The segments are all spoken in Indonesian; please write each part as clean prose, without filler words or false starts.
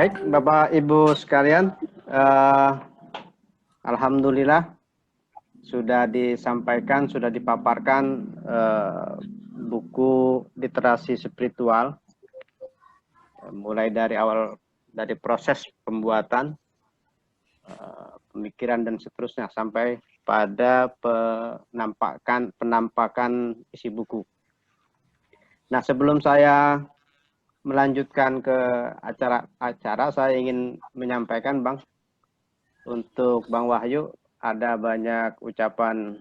Baik, Bapak Ibu sekalian, alhamdulillah sudah disampaikan, sudah dipaparkan buku literasi spiritual, mulai dari awal, dari proses pembuatan, pemikiran dan seterusnya sampai pada penampakan isi buku. Nah, sebelum saya melanjutkan ke acara, saya ingin menyampaikan, Bang, untuk Bang Wahyu ada banyak ucapan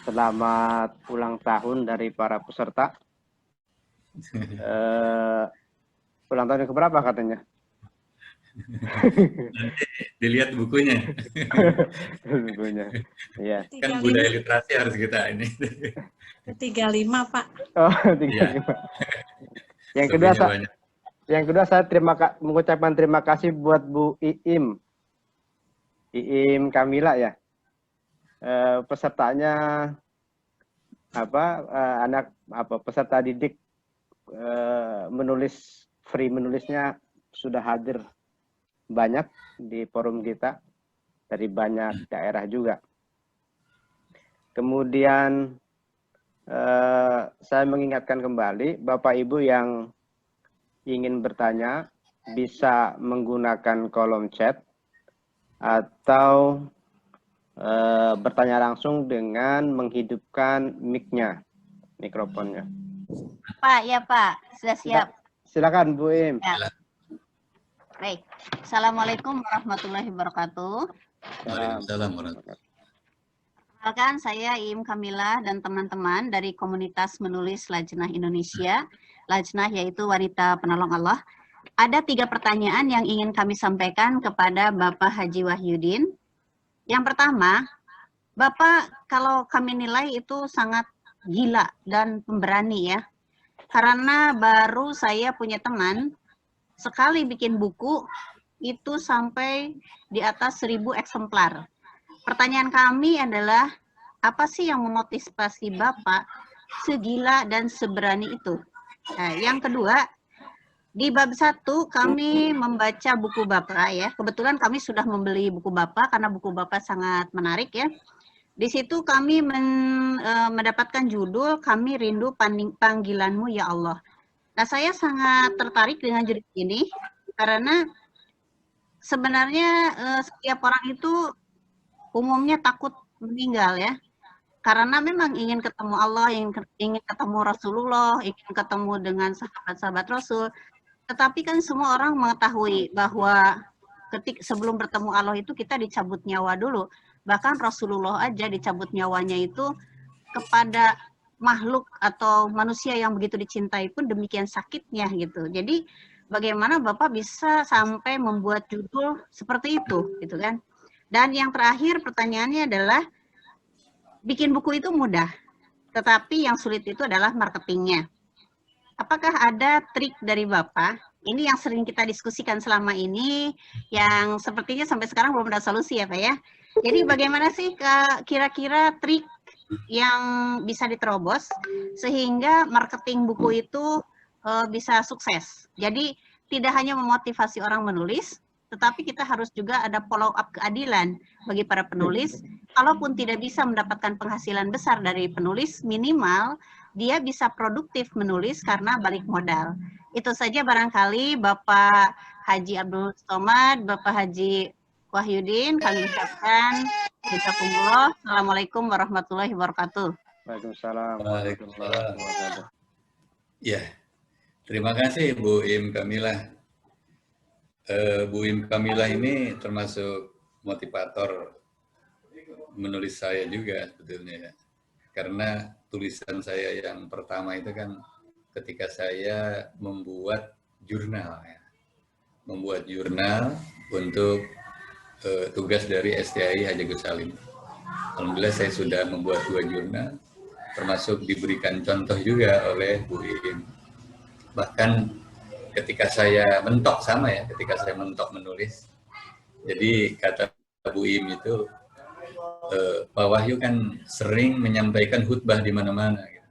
selamat ulang tahun dari para peserta. Ulang tahun yang keberapa katanya? Dilihat bukunya. Bukunya. Iya. Kan budaya literasi harus kita ini. 35, Pak. Oh, 35. Yang kedua saya mengucapkan terima kasih buat Bu Iim Kamila ya. Pesertanya peserta didik menulisnya sudah hadir banyak di forum kita dari banyak daerah juga. Kemudian saya mengingatkan kembali Bapak Ibu yang ingin bertanya bisa menggunakan kolom chat atau bertanya langsung dengan menghidupkan mic-nya, mikrofonnya. Pak, ya Pak, sudah siap. Silakan Bu Im. Ya. Baik. Assalamualaikum warahmatullahi wabarakatuh. Waalaikumsalam warahmatullahi wabarakatuh. Perkenalkan, saya Im Kamila dan teman-teman dari komunitas menulis Lajnah Indonesia. Lajnah yaitu Wanita Penolong Allah. Ada 3 pertanyaan yang ingin kami sampaikan kepada Bapak Haji Wahyudin. Yang pertama, Bapak kalau kami nilai itu sangat gila dan pemberani ya. Karena baru saya punya teman, sekali bikin buku itu sampai di atas 1000 eksemplar. Pertanyaan kami adalah, apa sih yang memotivasi Bapak segila dan seberani itu? Nah, yang kedua, di bab 1 kami membaca buku Bapak ya. Kebetulan kami sudah membeli buku Bapak karena buku Bapak sangat menarik ya. Di situ kami mendapatkan judul Kami Rindu Panggilanmu Ya Allah. Nah, saya sangat tertarik dengan judul ini karena sebenarnya setiap orang itu umumnya takut meninggal ya. Karena memang ingin ketemu Allah, ingin ketemu Rasulullah, ingin ketemu dengan sahabat-sahabat Rasul. Tetapi kan semua orang mengetahui bahwa sebelum bertemu Allah itu kita dicabut nyawa dulu. Bahkan Rasulullah aja dicabut nyawanya itu kepada makhluk atau manusia yang begitu dicintai pun demikian sakitnya gitu. Jadi bagaimana Bapak bisa sampai membuat judul seperti itu gitu kan? Dan yang terakhir pertanyaannya adalah, bikin buku itu mudah, tetapi yang sulit itu adalah marketingnya. Apakah ada trik dari Bapak? Ini yang sering kita diskusikan selama ini, yang sepertinya sampai sekarang belum ada solusi ya Pak ya. Jadi bagaimana sih kira-kira trik yang bisa diterobos sehingga marketing buku itu bisa sukses? Jadi tidak hanya memotivasi orang menulis, tetapi kita harus juga ada follow up keadilan bagi para penulis. Kalaupun tidak bisa mendapatkan penghasilan besar dari penulis, minimal dia bisa produktif menulis karena balik modal. Itu saja barangkali Bapak Haji Abdul Somad, Bapak Haji Wahyudin, kami ucapkan jazakumullah. Assalamualaikum warahmatullahi wabarakatuh. Waalaikumsalam warahmatullahi wabarakatuh. Ya, terima kasih Bu Im Kamila. Bu Im Kamila ini termasuk motivator menulis saya juga sebetulnya ya. Karena tulisan saya yang pertama itu kan ketika saya membuat jurnal ya. Membuat jurnal untuk tugas dari STI Haji Agus Salim. Alhamdulillah saya sudah membuat 2 jurnal, termasuk diberikan contoh juga oleh Bu Im. Bahkan ketika saya mentok ketika saya mentok menulis, jadi kata Bu Im itu, Pak Wahyu kan sering menyampaikan khutbah di mana-mana. Gitu.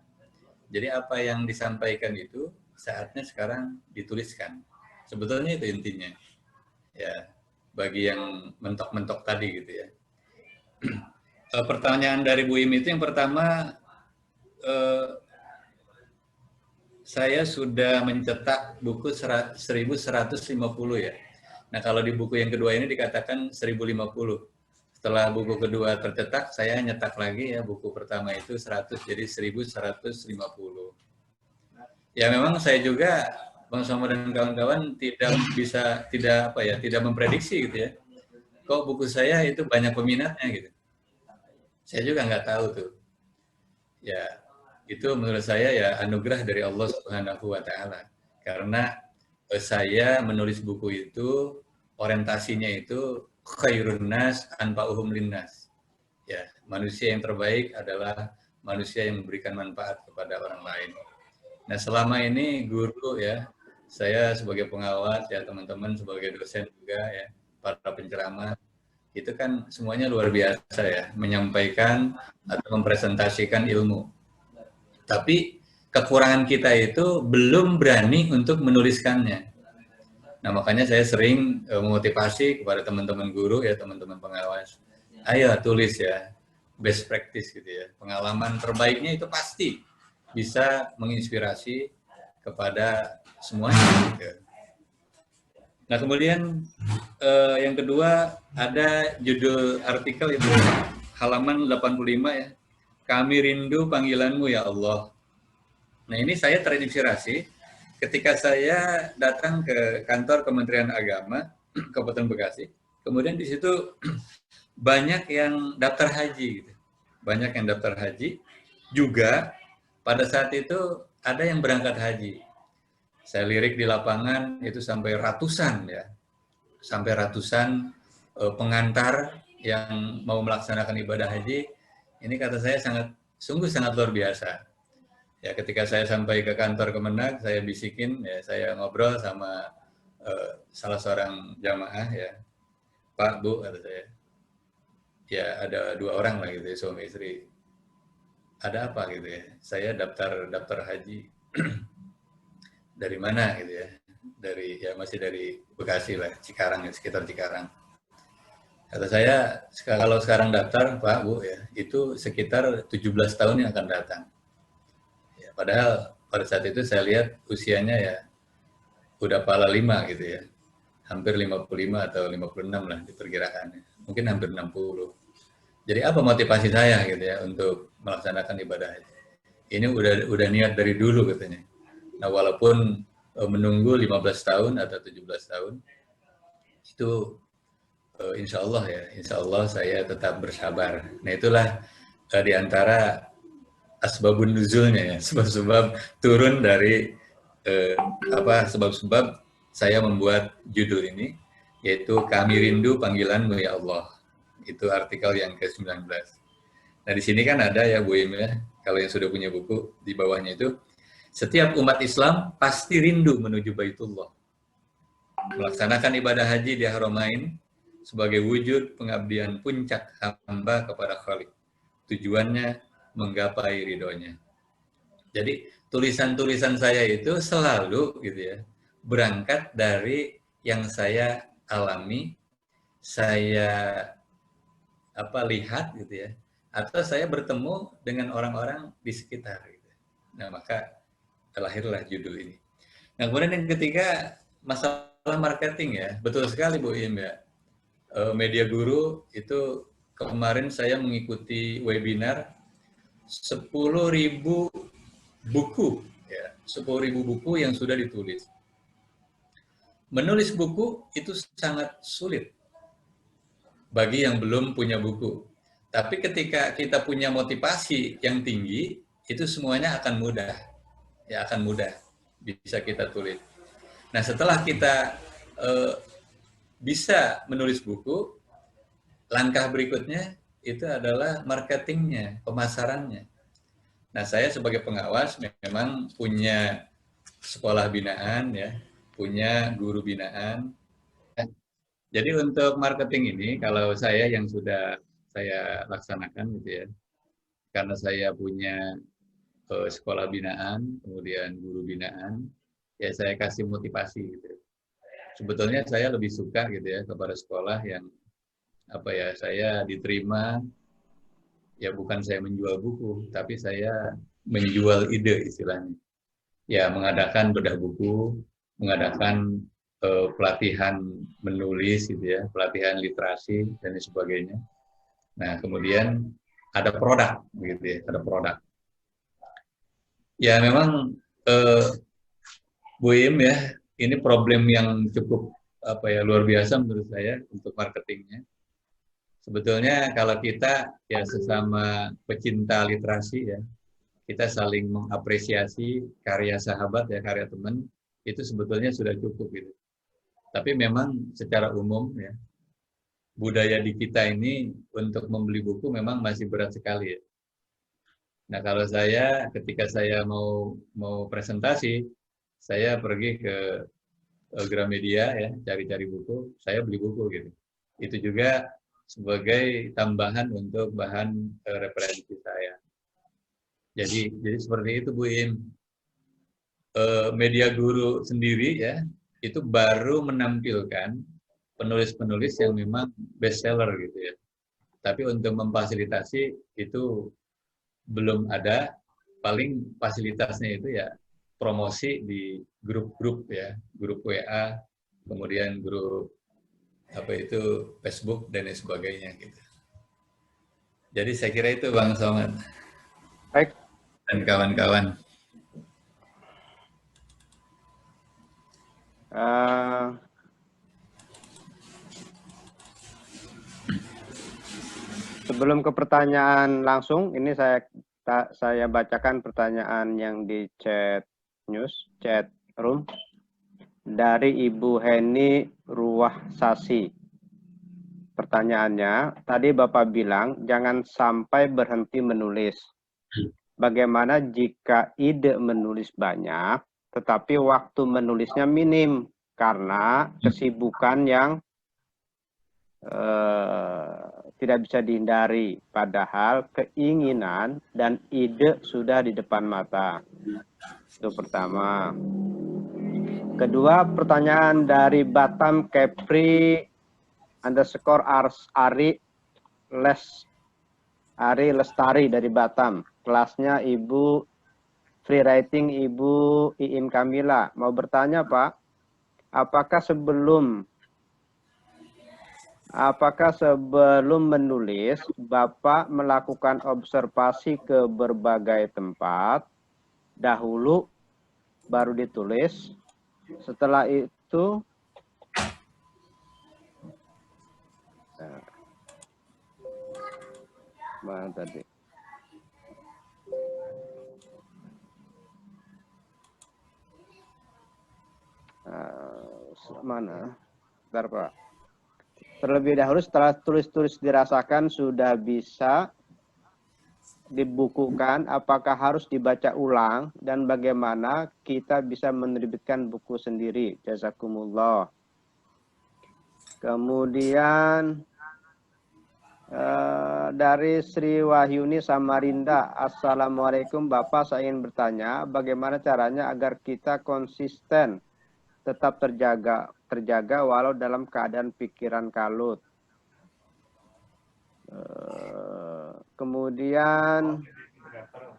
Jadi apa yang disampaikan itu saatnya sekarang dituliskan. Sebetulnya itu intinya. Ya, bagi yang mentok-mentok tadi gitu ya. Pertanyaan dari Bu Im itu yang pertama, saya sudah mencetak buku 1150 ya. Nah, kalau di buku yang kedua ini dikatakan 1050. Setelah buku kedua tercetak, saya nyetak lagi ya buku pertama itu 100, jadi 1150. Ya memang saya juga, Bang Somo dan kawan-kawan tidak memprediksi gitu ya. Kok buku saya itu banyak peminatnya gitu. Saya juga nggak tahu tuh. Ya, itu menurut saya ya anugerah dari Allah Subhanahu wa Ta'ala. Karena saya menulis buku itu orientasinya itu khairun nas anfa'uhum linnas. Ya, manusia yang terbaik adalah manusia yang memberikan manfaat kepada orang lain. Nah, selama ini guru ya, saya sebagai pengawas ya, teman-teman sebagai dosen juga ya, para penceramah, itu kan semuanya luar biasa ya, menyampaikan atau mempresentasikan ilmu. Tapi kekurangan kita itu belum berani untuk menuliskannya. Nah, makanya saya sering memotivasi kepada teman-teman guru ya, teman-teman pengawas. Ayo tulis ya, best practice gitu ya. Pengalaman terbaiknya itu pasti bisa menginspirasi kepada semuanya. Gitu. Nah, kemudian yang kedua ada judul artikel itu halaman 85 ya. Kami rindu panggilanmu ya Allah. Nah, ini saya terinspirasi ketika saya datang ke kantor Kementerian Agama Kabupaten Bekasi. Kemudian di situ banyak yang daftar haji gitu. Banyak yang daftar haji. Juga pada saat itu ada yang berangkat haji. Saya lirik di lapangan itu sampai ratusan ya. Sampai ratusan pengantar yang mau melaksanakan ibadah haji. Ini kata saya sungguh sangat luar biasa. Ya, ketika saya sampai ke kantor Kemenag, saya bisikin, ya, saya ngobrol sama salah seorang jamaah, ya, Pak, Bu, kata saya, ya ada 2 orang lah gitu ya, suami istri. Ada apa gitu ya? Saya daftar haji. Dari mana gitu ya? Masih dari Bekasi lah, Cikarang, ya, sekitar Cikarang. Kata saya, kalau sekarang daftar, Pak, Bu, ya, itu sekitar 17 tahun yang akan datang. Padahal pada saat itu saya lihat usianya ya udah pala 5 gitu ya. Hampir 55 atau 56 lah diperkirakan. Mungkin hampir 60. Jadi apa motivasi saya gitu ya untuk melaksanakan ibadah haji? Ini udah niat dari dulu katanya. Nah, walaupun menunggu 15 tahun atau 17 tahun, itu insya Allah saya tetap bersabar. Nah, itulah di antara asbabun nuzulnya ya, sebab-sebab turun dari sebab-sebab saya membuat judul ini, yaitu Kami Rindu Panggilanmu ya Allah. Itu artikel yang ke-19. Nah, di sini kan ada ya Bu Im ya, kalau yang sudah punya buku, di bawahnya itu, setiap umat Islam pasti rindu menuju Baitullah. Melaksanakan ibadah haji di Haramain sebagai wujud pengabdian puncak hamba kepada Khalik. Tujuannya menggapai ridhonya. Jadi tulisan-tulisan saya itu selalu gitu ya, berangkat dari yang saya alami, saya lihat gitu ya, atau saya bertemu dengan orang-orang di sekitar. Gitu. Nah, maka lahirlah judul ini. Nah, kemudian yang ketiga, masalah marketing ya, betul sekali Bu Im ya. Media Guru itu kemarin saya mengikuti webinar 10.000 buku, ya, 10.000 buku yang sudah ditulis. Menulis buku itu sangat sulit bagi yang belum punya buku. Tapi ketika kita punya motivasi yang tinggi, itu semuanya akan mudah. Ya, akan mudah bisa kita tulis. Nah, setelah kita bisa menulis buku, langkah berikutnya itu adalah marketingnya, pemasarannya. Nah, saya sebagai pengawas memang punya sekolah binaan, ya, punya guru binaan. Jadi untuk marketing ini, kalau saya yang sudah saya laksanakan gitu ya, karena saya punya sekolah binaan, kemudian guru binaan, ya saya kasih motivasi gitu. sebetulnya saya lebih suka gitu ya kepada sekolah yang apa ya, saya diterima ya bukan saya menjual buku, tapi saya menjual ide istilahnya. Ya mengadakan bedah buku, mengadakan pelatihan menulis gitu ya, pelatihan literasi dan sebagainya. Nah, kemudian ada produk gitu ya, ada produk. Ya memang Bu Im ya, ini problem yang cukup apa ya, luar biasa menurut saya untuk marketingnya. Sebetulnya kalau kita ya sesama pecinta literasi ya, kita saling mengapresiasi karya sahabat ya, karya teman, itu sebetulnya sudah cukup gitu. Tapi memang secara umum ya, budaya di kita ini untuk membeli buku memang masih berat sekali ya. Nah kalau saya ketika saya mau presentasi, saya pergi ke Gramedia ya, cari-cari buku, saya beli buku gitu. Itu juga sebagai tambahan untuk bahan referensi saya. Jadi seperti itu Bu Im. Media Guru sendiri ya, itu baru menampilkan penulis-penulis yang memang bestseller gitu ya. Tapi untuk memfasilitasi itu belum ada, paling fasilitasnya itu ya promosi di grup-grup ya, grup WA, kemudian grup apa itu Facebook dan lain sebagainya gitu. Jadi saya kira itu Bang Somad. Baik. Dan kawan-kawan. Sebelum ke pertanyaan langsung, ini saya bacakan pertanyaan yang di chat room dari Ibu Heni Ruwahsasi. Pertanyaannya, tadi Bapak bilang jangan sampai berhenti menulis. Bagaimana jika ide menulis banyak, tetapi waktu menulisnya minim karena kesibukan yang tidak bisa dihindari, padahal keinginan dan ide sudah di depan mata. Itu pertama. Kedua, pertanyaan dari Batam Kepri _Ari Lestari dari Batam. Kelasnya Ibu Free Writing Ibu Iim Kamila. Mau bertanya Pak, apakah sebelum menulis, Bapak melakukan observasi ke berbagai tempat, dahulu baru ditulis, setelah itu mana tadi? Mana? Bentar Pak. Terlebih dahulu setelah tulis-tulis dirasakan sudah bisa dibukukan, apakah harus dibaca ulang dan bagaimana kita bisa menerbitkan buku sendiri? Jazakumullah. Kemudian dari Sri Wahyuni Samarinda, Assalamualaikum Bapak, saya ingin bertanya bagaimana caranya agar kita konsisten tetap terjaga walau dalam keadaan pikiran kalut. Kemudian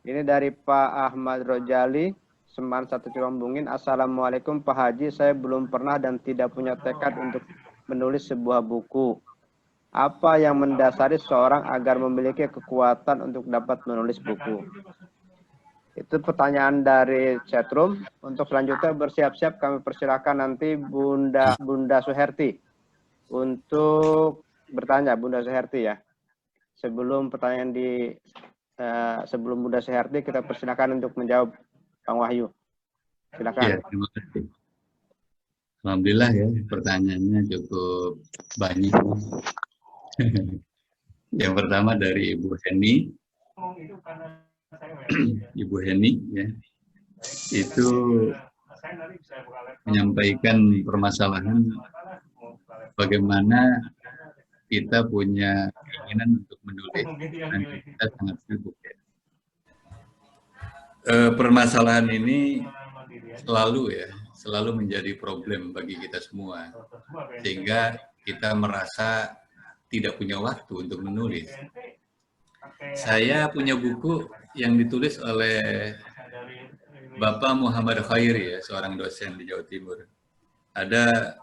ini dari Pak Ahmad Rojali, Seman 1 Cilombungin. Assalamualaikum Pak Haji, saya belum pernah dan tidak punya tekad untuk menulis sebuah buku. Apa yang mendasari seorang agar memiliki kekuatan untuk dapat menulis buku? Itu pertanyaan dari chatroom. Untuk selanjutnya bersiap-siap kami persilakan nanti Bunda Suherti untuk bertanya, Bunda Suherti ya. Sebelum pertanyaan sebelum Bunda Suherti, kita persilakan untuk menjawab Bang Wahyu. Silakan. Ya, terima kasih. Alhamdulillah ya, pertanyaannya cukup banyak. Yang pertama dari Ibu Heni. Ibu Heni ya, itu menyampaikan permasalahan bagaimana kita punya keinginan untuk menulis dan kita sangat sibuk ya. Permasalahan ini selalu menjadi problem bagi kita semua, sehingga kita merasa tidak punya waktu untuk menulis. Saya punya buku yang ditulis oleh Bapak Muhammad Khairi, ya, seorang dosen di Jawa Timur. Ada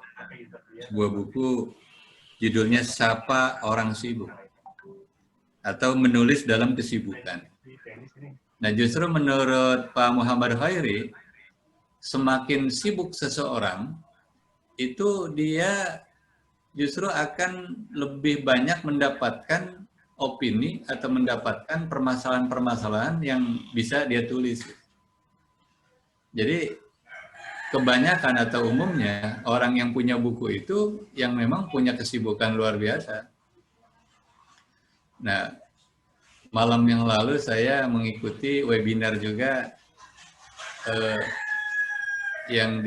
sebuah buku judulnya Sapa Orang Sibuk, atau menulis dalam kesibukan. Nah, justru menurut Pak Muhammad Khairi, semakin sibuk seseorang, itu dia justru akan lebih banyak mendapatkan opini atau mendapatkan permasalahan-permasalahan yang bisa dia tulis. Jadi, kebanyakan atau umumnya orang yang punya buku itu yang memang punya kesibukan luar biasa. Nah, malam yang lalu saya mengikuti webinar juga yang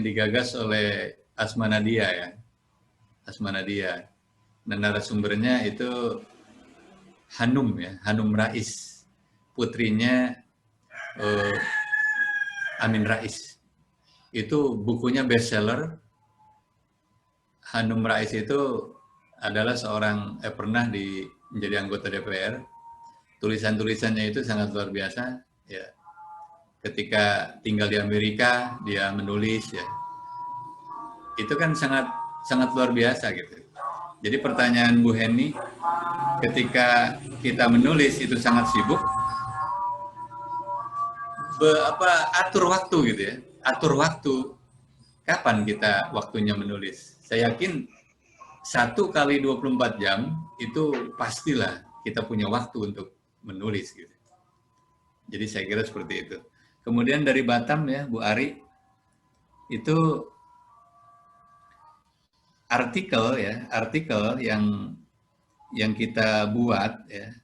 digagas oleh Asma Nadia, ya. Asma Nadia. Dan narasumbernya itu Hanum, ya, Hanum Rais, putrinya Amin Rais. Itu bukunya bestseller. Hanum Rais itu adalah seorang pernah menjadi anggota DPR. Tulisan-tulisannya itu sangat luar biasa, ya. Ketika tinggal di Amerika, dia menulis, ya. Itu kan sangat luar biasa gitu. Jadi pertanyaan Bu Heni, ketika kita menulis itu sangat sibuk, atur waktu gitu, ya. Atur waktu, kapan kita waktunya menulis. Saya yakin 1 kali 24 jam itu pastilah kita punya waktu untuk menulis gitu. Jadi saya kira seperti itu. Kemudian dari Batam, ya, Bu Ari, itu artikel yang kita buat, ya,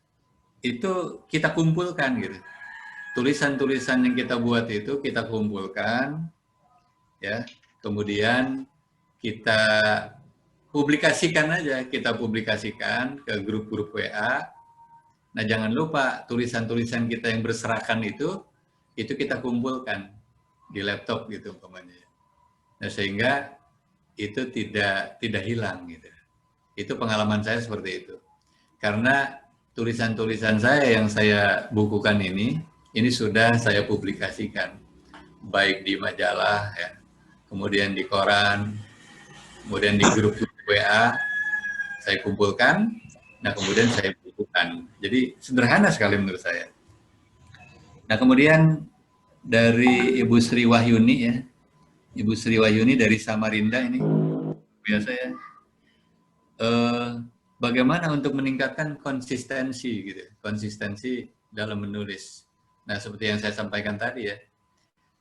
itu kita kumpulkan gitu. Tulisan-tulisan yang kita buat itu kita kumpulkan, ya. Kemudian kita publikasikan aja, kita publikasikan ke grup-grup WA. Nah, jangan lupa tulisan-tulisan kita yang berserakan itu kita kumpulkan di laptop gitu umpamanya. Nah, sehingga itu tidak hilang gitu. Itu pengalaman saya seperti itu. Karena tulisan-tulisan saya yang saya bukukan ini sudah saya publikasikan, baik di majalah, ya, kemudian di koran, kemudian di grup WA saya kumpulkan, nah kemudian saya bukukan. Jadi sederhana sekali menurut saya. Nah, kemudian dari Ibu Sri Wahyuni, ya, Ibu Sri Wahyuni dari Samarinda ini biasa, ya. Bagaimana untuk meningkatkan konsistensi gitu, konsistensi dalam menulis. Nah, seperti yang saya sampaikan tadi, ya.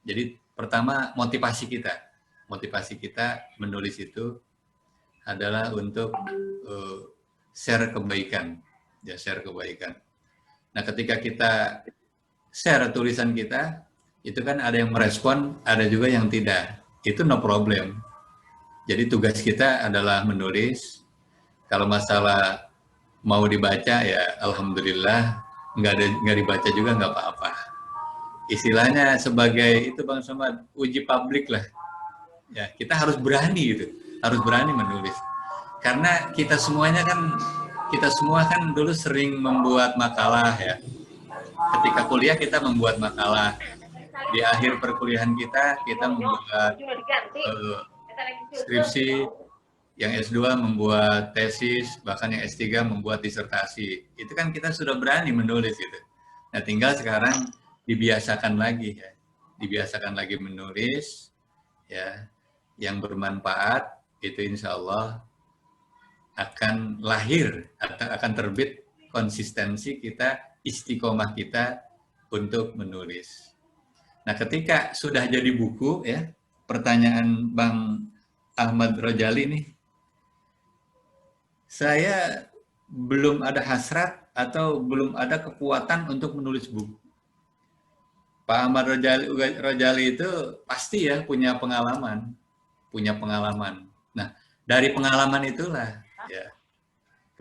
Jadi pertama motivasi kita menulis itu adalah untuk share kebaikan, ya, share kebaikan. Nah, ketika kita share tulisan kita, itu kan ada yang merespon, ada juga yang tidak. Itu no problem. Jadi tugas kita adalah menulis. Kalau masalah mau dibaca, ya alhamdulillah, nggak dibaca juga nggak apa-apa. Istilahnya sebagai itu Bang Somad, uji publik lah. Ya, kita harus berani gitu, harus berani menulis. Karena kita semua kan dulu sering membuat makalah, ya. Ketika kuliah kita membuat makalah. Di akhir perkuliahan kita membuat skripsi, yang S2 membuat tesis, bahkan yang S3 membuat disertasi. Itu kan kita sudah berani menulis gitu. Nah, tinggal sekarang dibiasakan lagi, ya. Dibiasakan lagi menulis, ya, yang bermanfaat, itu insya Allah akan lahir, akan terbit konsistensi kita, istiqomah kita untuk menulis. Nah, ketika sudah jadi buku, ya, pertanyaan Bang Ahmad Rojali nih, saya belum ada hasrat atau belum ada kekuatan untuk menulis buku. Pak Ahmad Rojali itu pasti, ya, punya pengalaman. Nah, dari pengalaman itulah, ya,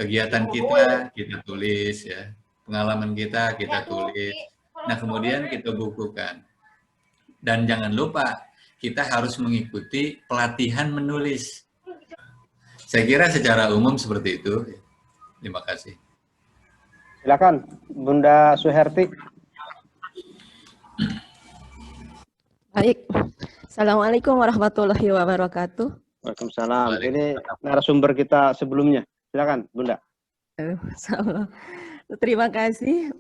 kegiatan kita tulis, ya, pengalaman kita tulis. Nah, kemudian kita bukukan. Dan jangan lupa, kita harus mengikuti pelatihan menulis. Saya kira secara umum seperti itu. Terima kasih. Silakan, Bunda Suherti. Baik. Assalamualaikum warahmatullahi wabarakatuh. Waalaikumsalam. Ini narasumber kita sebelumnya. Silakan, Bunda. Terima kasih,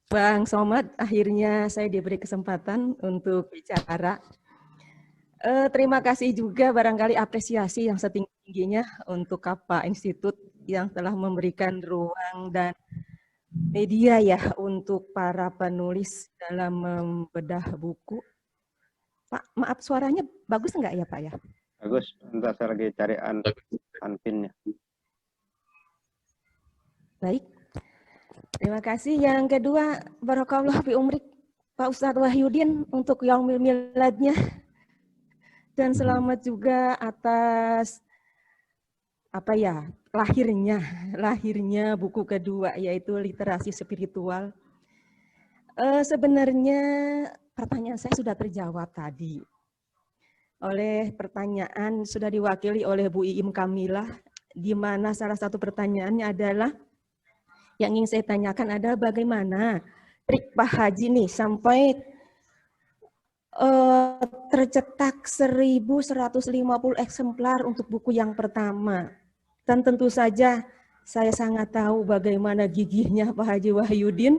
Bang Somad. Akhirnya saya diberi kesempatan untuk bicara. Terima kasih juga barangkali apresiasi yang setinggi-tingginya untuk KAPA Institut yang telah memberikan ruang dan media ya untuk para penulis dalam membedah buku. Pak, maaf suaranya bagus enggak ya Pak ya? Bagus, bentar saya lagi cari anpinnya. Baik, terima kasih. Yang kedua, Barakallah fi umrik Pak Ustadz Wahyudin untuk Yaumil Miladnya. Dan selamat juga atas lahirnya buku kedua yaitu literasi spiritual. Sebenarnya pertanyaan saya sudah terjawab tadi. Oleh pertanyaan sudah diwakili oleh Bu Iim Kamilah, di mana salah satu pertanyaannya adalah yang ingin saya tanyakan adalah bagaimana trik Pak Haji nih sampai tercetak 1.150 eksemplar untuk buku yang pertama. Dan tentu saja saya sangat tahu bagaimana gigihnya Pak Haji Wahyudin,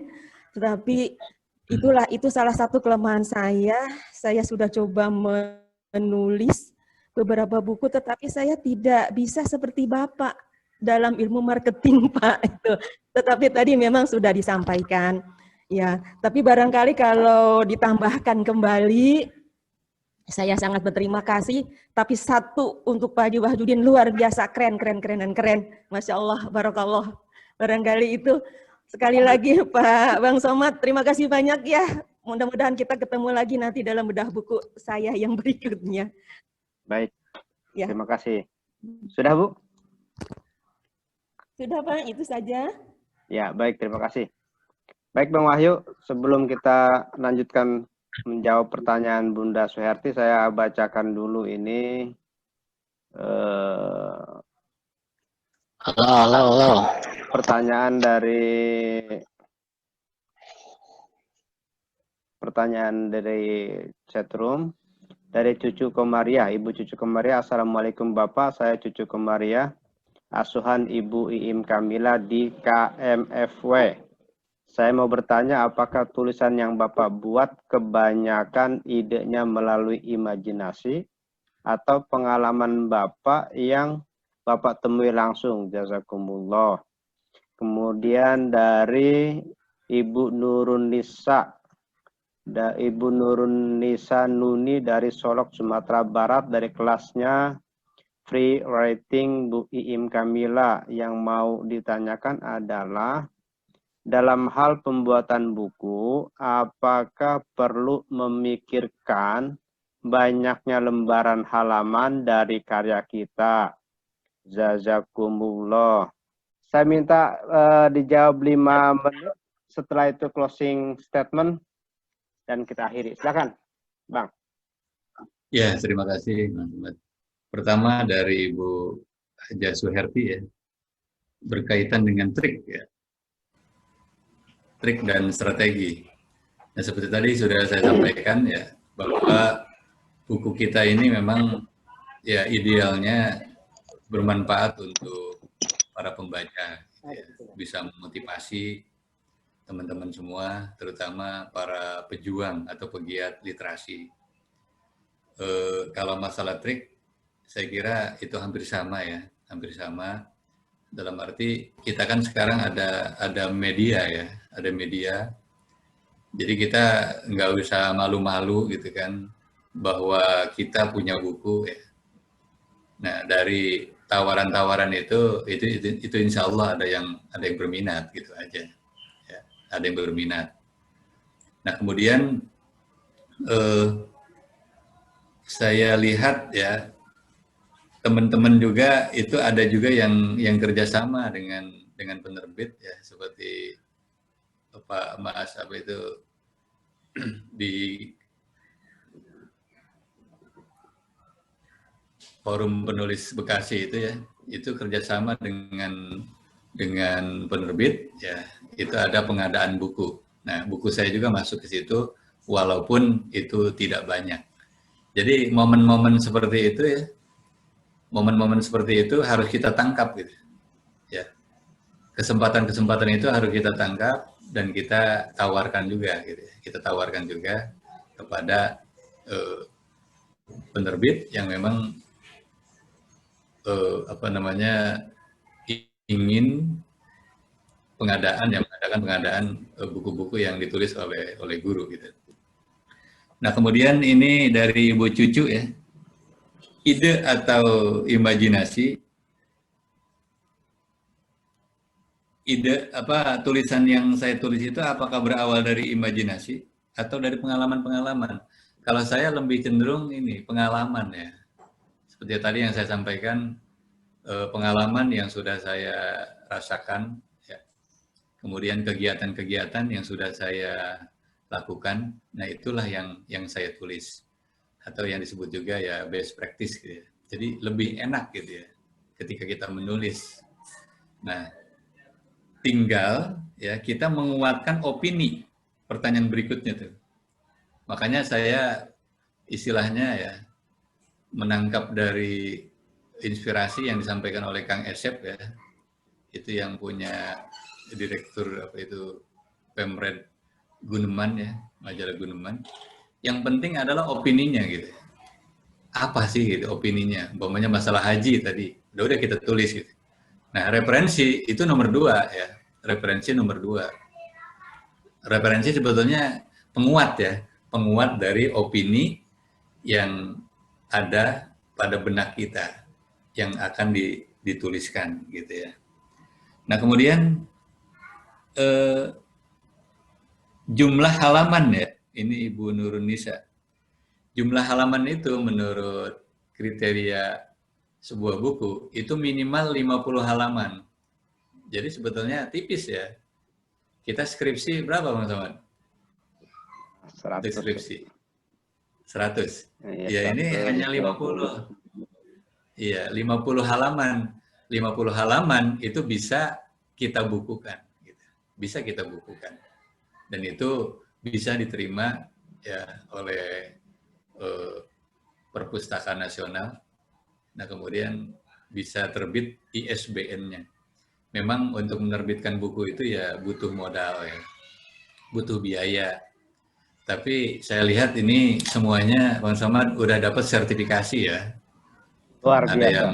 tetapi itu salah satu kelemahan saya. Saya sudah coba menulis beberapa buku, tetapi saya tidak bisa seperti Bapak dalam ilmu marketing, Pak. Tetapi tadi memang sudah disampaikan. Ya, tapi barangkali kalau ditambahkan kembali, saya sangat berterima kasih. Tapi satu untuk Pak Haji Wahyudin luar biasa keren. Masya Allah, barakallah. Barangkali itu sekali lagi Pak Bang Somad, terima kasih banyak ya. Mudah-mudahan kita ketemu lagi nanti dalam bedah buku saya yang berikutnya. Baik, ya. Terima kasih. Sudah Bu? Sudah Pak, itu saja. Ya, baik, terima kasih. Baik Bang Wahyu, sebelum kita lanjutkan menjawab pertanyaan Bunda Suherti, saya bacakan dulu ini. Halo. Pertanyaan dari chatroom, dari Cucu Komariah, Ibu Cucu Komariah. Assalamualaikum Bapak, saya Cucu Komariah, asuhan Ibu Iim Kamila di KMFW. Saya mau bertanya, apakah tulisan yang Bapak buat kebanyakan idenya melalui imajinasi atau pengalaman Bapak yang Bapak temui langsung? Jazakumullah. Kemudian dari Ibu Nurun Nisa, Ibu Nurun Nisa Nuni dari Solok, Sumatera Barat, dari kelasnya Free Writing Bu Iim Kamila. Yang mau ditanyakan adalah, dalam hal pembuatan buku, apakah perlu memikirkan banyaknya lembaran halaman dari karya kita? Jazakumullah. Saya minta dijawab 5 menit, setelah itu closing statement, dan kita akhiri. Silakan, Bang. Ya, terima kasih, Mas. Pertama dari Ibu Haja Suherti ya, berkaitan dengan trik ya. Trik dan strategi. Nah, seperti tadi sudah saya sampaikan ya, bahwa buku kita ini memang ya idealnya bermanfaat untuk para pembaca, ya, bisa memotivasi teman-teman semua, terutama para pejuang atau pegiat literasi. Kalau masalah trik, saya kira itu hampir sama ya, hampir sama. Dalam arti kita kan sekarang ada media ya, ada media. Jadi kita nggak usah malu-malu gitu kan, bahwa kita punya buku ya. Nah, dari tawaran-tawaran itu insya Allah ada yang berminat gitu aja, ya, ada yang berminat. Nah, kemudian saya lihat ya, teman-teman juga itu ada juga yang kerjasama dengan penerbit ya, seperti Pak Mas apa itu di Forum Penulis Bekasi itu ya, itu kerjasama dengan penerbit ya, itu ada pengadaan buku. Nah, buku saya juga masuk ke situ, walaupun itu tidak banyak. Jadi momen-momen seperti itu ya, momen-momen seperti itu harus kita tangkap gitu. Ya, kesempatan-kesempatan itu harus kita tangkap dan kita tawarkan juga gitu. Kita tawarkan juga kepada penerbit yang memang ingin mengadakan buku-buku yang ditulis oleh guru gitu. Nah, kemudian ini dari Ibu Cucu ya. Ide atau imajinasi, tulisan yang saya tulis itu apakah berawal dari imajinasi atau dari pengalaman-pengalaman? Kalau saya lebih cenderung ini pengalaman ya. Seperti tadi yang saya sampaikan, pengalaman yang sudah saya rasakan, ya. Kemudian kegiatan-kegiatan yang sudah saya lakukan, nah itulah yang saya tulis. Atau yang disebut juga ya best practice gitu ya. Jadi lebih enak gitu ya ketika kita menulis. Nah, tinggal ya kita menguatkan opini. Pertanyaan berikutnya tuh. Makanya saya istilahnya ya menangkap dari inspirasi yang disampaikan oleh Kang Esep ya, itu yang punya direktur Pemred Guneman ya, majalah Guneman. Yang penting adalah opininya gitu. Apa sih gitu opininya? Umpamanya masalah haji tadi, udah kita tulis gitu. Nah, referensi itu nomor 2 ya, referensi nomor 2. Referensi sebetulnya penguat ya, penguat dari opini yang ada pada benak kita yang akan dituliskan gitu ya. Nah, kemudian jumlah halaman ya, ini Ibu Nurun Nisa. Jumlah halaman itu menurut kriteria sebuah buku itu minimal 50 halaman. Jadi sebetulnya tipis ya. Kita skripsi berapa Bang Samad? 100. Skripsi 100. Ya, ini hanya 50. Iya, 50 halaman. 50 halaman itu bisa kita bukukan gitu. Bisa kita bukukan. Dan itu bisa diterima ya oleh Perpustakaan Nasional. Nah, kemudian bisa terbit ISBN-nya. Memang untuk menerbitkan buku itu ya butuh modal ya. Butuh biaya. Tapi saya lihat ini semuanya Bang Samad udah dapat sertifikasi ya. Luar biasa. Ada yang,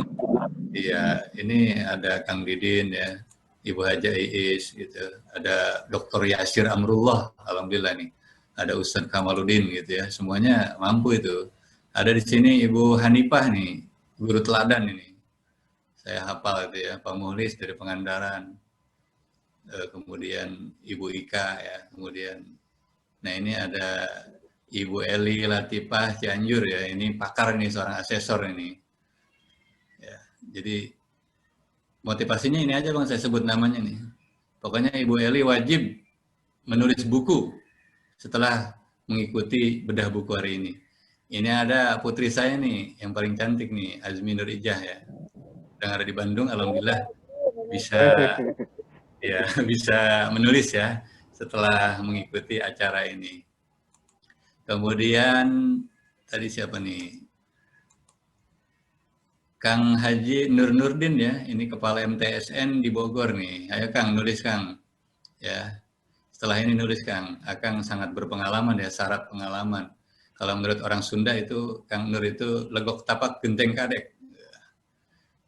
iya, ini ada Kang Didin ya, Ibu Haja Iis gitu, ada Dr. Yasir Amrullah, alhamdulillah nih, ada Ustadz Kamaludin gitu ya, semuanya mampu itu. Ada di sini Ibu Hanifah nih, guru teladan ini, saya hafal itu ya, Pak Muhlis dari Pangandaran, kemudian Ibu Ika ya, kemudian nah ini ada Ibu Eli Latifah Cianjur ya, ini pakar nih, seorang asesor ini. Ya, jadi motivasinya ini aja Bang, saya sebut namanya nih. Pokoknya Ibu Eli wajib menulis buku setelah mengikuti bedah buku hari ini. Ini ada putri saya nih, yang paling cantik nih, Azmi Nur Ijah ya. Yang ada di Bandung, alhamdulillah bisa menulis ya setelah mengikuti acara ini. Kemudian tadi siapa nih? Kang Haji Nur Nurdin ya, ini kepala MTSN di Bogor nih. Ayo Kang, nulis Kang. Ya. Setelah ini nulis Kang, Akang sangat berpengalaman ya, syarat pengalaman. Kalau menurut orang Sunda itu Kang Nur itu legok tapak genteng kadek.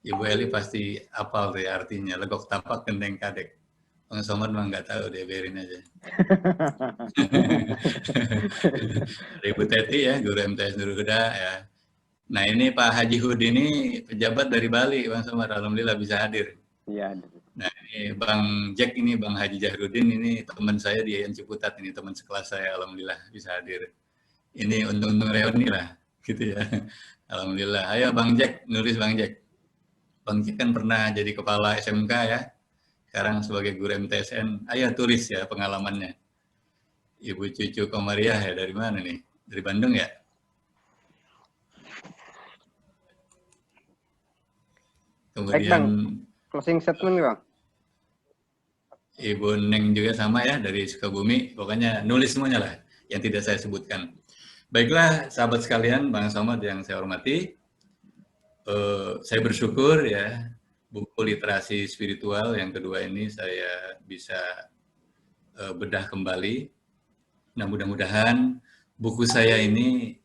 Ibu Eli pasti hafal tuh ya artinya, legok tapak genteng kadek. Bang Somad mah nggak tahu, dia biarin aja. Ibu Teti ya, guru MTS Nurul Huda ya. Nah ini Pak Haji Hud ini pejabat dari Bali, Bang Somad, alhamdulillah bisa hadir. Iya. Nah ini Bang Jack ini, Bang Haji Jahrudin ini teman saya di IAIN Ciputat, ini teman sekelas saya, alhamdulillah bisa hadir. Ini untung-untung reuni lah, gitu ya. Alhamdulillah. Ayo Bang Jack, nulis Bang Jack. Bang Jack kan pernah jadi kepala SMK ya. Sekarang sebagai guru MTSN, ayo tulis ya pengalamannya. Ibu Cucu Komariah ya, dari mana nih? Dari Bandung ya? Baik Bang, Kemudian closing statement Bang. Ibu Neng juga sama ya, dari Sukabumi. Pokoknya nulis semuanya lah, yang tidak saya sebutkan. Baiklah, sahabat sekalian, Bang Somad yang saya hormati. Saya bersyukur ya, buku literasi spiritual yang kedua ini saya bisa bedah kembali. Nah, mudah-mudahan buku saya ini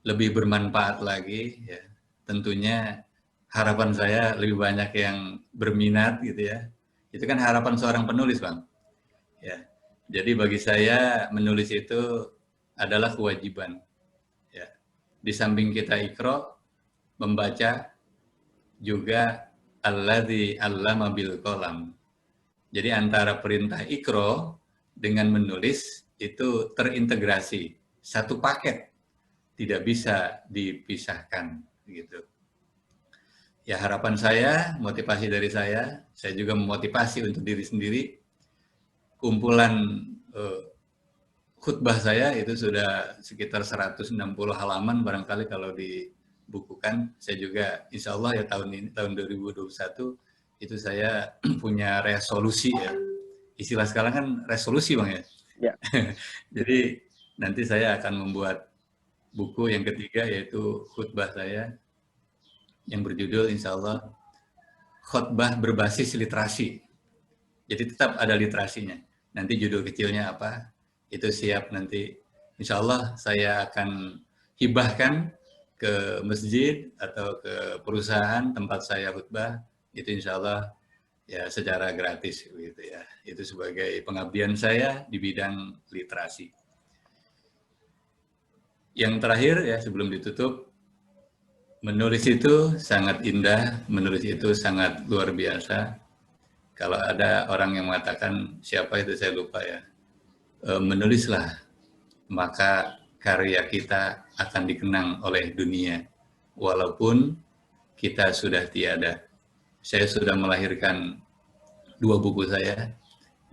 lebih bermanfaat lagi ya. Tentunya harapan saya lebih banyak yang berminat gitu ya. Itu kan harapan seorang penulis, Bang. Ya. Jadi bagi saya menulis itu adalah kewajiban. Ya. Di samping kita iqra, membaca, juga alladzi 'allama bil qalam. Jadi antara perintah iqra dengan menulis itu terintegrasi, satu paket, tidak bisa dipisahkan gitu. Ya harapan saya, motivasi dari saya juga memotivasi untuk diri sendiri. Kumpulan khutbah saya itu sudah sekitar 160 halaman barangkali kalau dibukukan. Saya juga insya Allah ya tahun ini, tahun 2021, itu saya punya resolusi ya. Istilah sekarang kan resolusi Bang ya. Ya. Jadi nanti saya akan membuat buku yang ketiga yaitu khutbah saya yang berjudul insya Allah khutbah berbasis literasi. Jadi tetap ada literasinya. Nanti judul kecilnya apa, itu siap nanti. Insya Allah saya akan hibahkan ke masjid atau ke perusahaan tempat saya khutbah. Itu insya Allah ya secara gratis gitu ya. Itu sebagai pengabdian saya di bidang literasi. Yang terakhir ya sebelum ditutup, menulis itu sangat indah, menulis itu sangat luar biasa. Kalau ada orang yang mengatakan siapa itu saya lupa ya, menulislah maka karya kita akan dikenang oleh dunia walaupun kita sudah tiada. Saya sudah melahirkan 2 buku saya,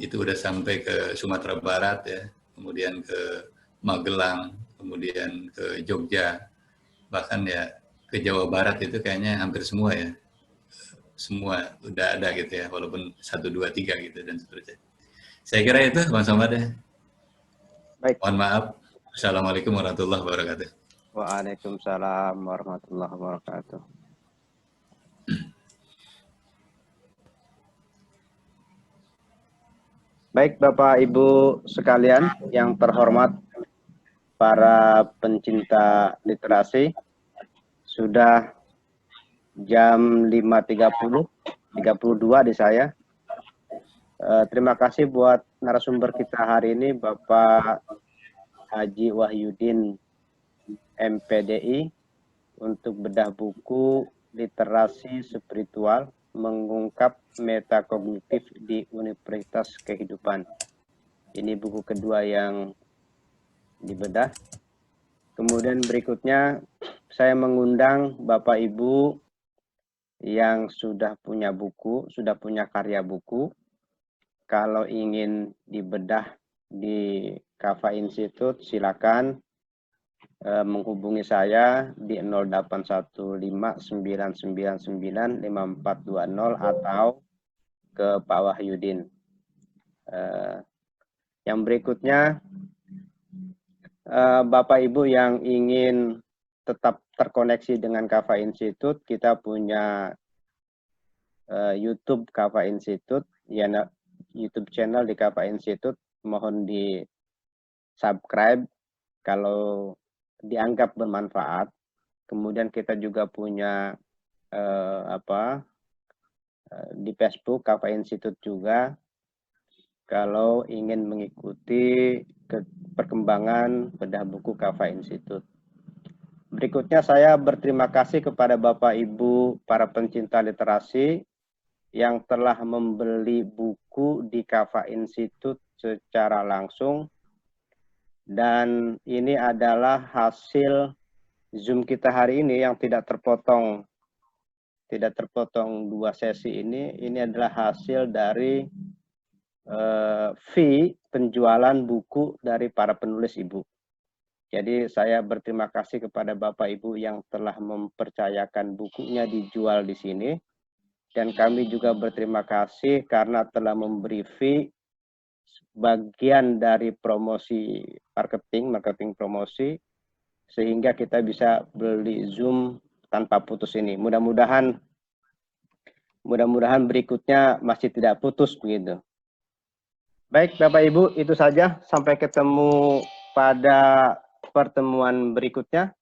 itu udah sampai ke Sumatera Barat ya, kemudian ke Magelang, kemudian ke Jogja, bahkan ya ke Jawa Barat itu kayaknya hampir semua ya. Semua udah ada gitu ya, walaupun 1, 2, 3 gitu dan seterusnya. Saya kira itu Bang Somad ya. Baik. Mohon maaf. Assalamualaikum warahmatullahi wabarakatuh. Waalaikumsalam warahmatullahi wabarakatuh. Baik Bapak Ibu sekalian yang terhormat, para pencinta literasi, sudah jam 5.32 di saya. Terima kasih buat narasumber kita hari ini, Bapak Haji Wahyudin MPDI, untuk bedah buku Literasi Spiritual Mengungkap Metakognitif di Universitas Kehidupan. Ini buku kedua yang dibedah. Kemudian berikutnya saya mengundang Bapak Ibu yang sudah punya buku, sudah punya karya buku. Kalau ingin dibedah di Kafa Institute, silakan menghubungi saya di 0815999420 atau ke Pak Wahyudin. Yang berikutnya, Bapak Ibu yang ingin tetap terkoneksi dengan Kafa Institute, kita punya YouTube Kafa Institute, ya, YouTube channel di Kafa Institute, mohon di subscribe kalau dianggap bermanfaat. Kemudian kita juga punya di Facebook Kafa Institute juga, kalau ingin mengikuti perkembangan bedah buku Kafa Institute. Berikutnya saya berterima kasih kepada Bapak Ibu para pencinta literasi yang telah membeli buku di Kafa Institute secara langsung. Dan ini adalah hasil Zoom kita hari ini yang tidak terpotong 2 sesi ini. Ini adalah hasil dari fee penjualan buku dari para penulis Ibu. Jadi saya berterima kasih kepada Bapak Ibu yang telah mempercayakan bukunya dijual di sini. Dan kami juga berterima kasih karena telah memberi fee bagian dari promosi marketing promosi, sehingga kita bisa beli Zoom tanpa putus ini. Mudah-mudahan berikutnya masih tidak putus begitu. Baik Bapak Ibu, itu saja. Sampai ketemu pada pertemuan berikutnya.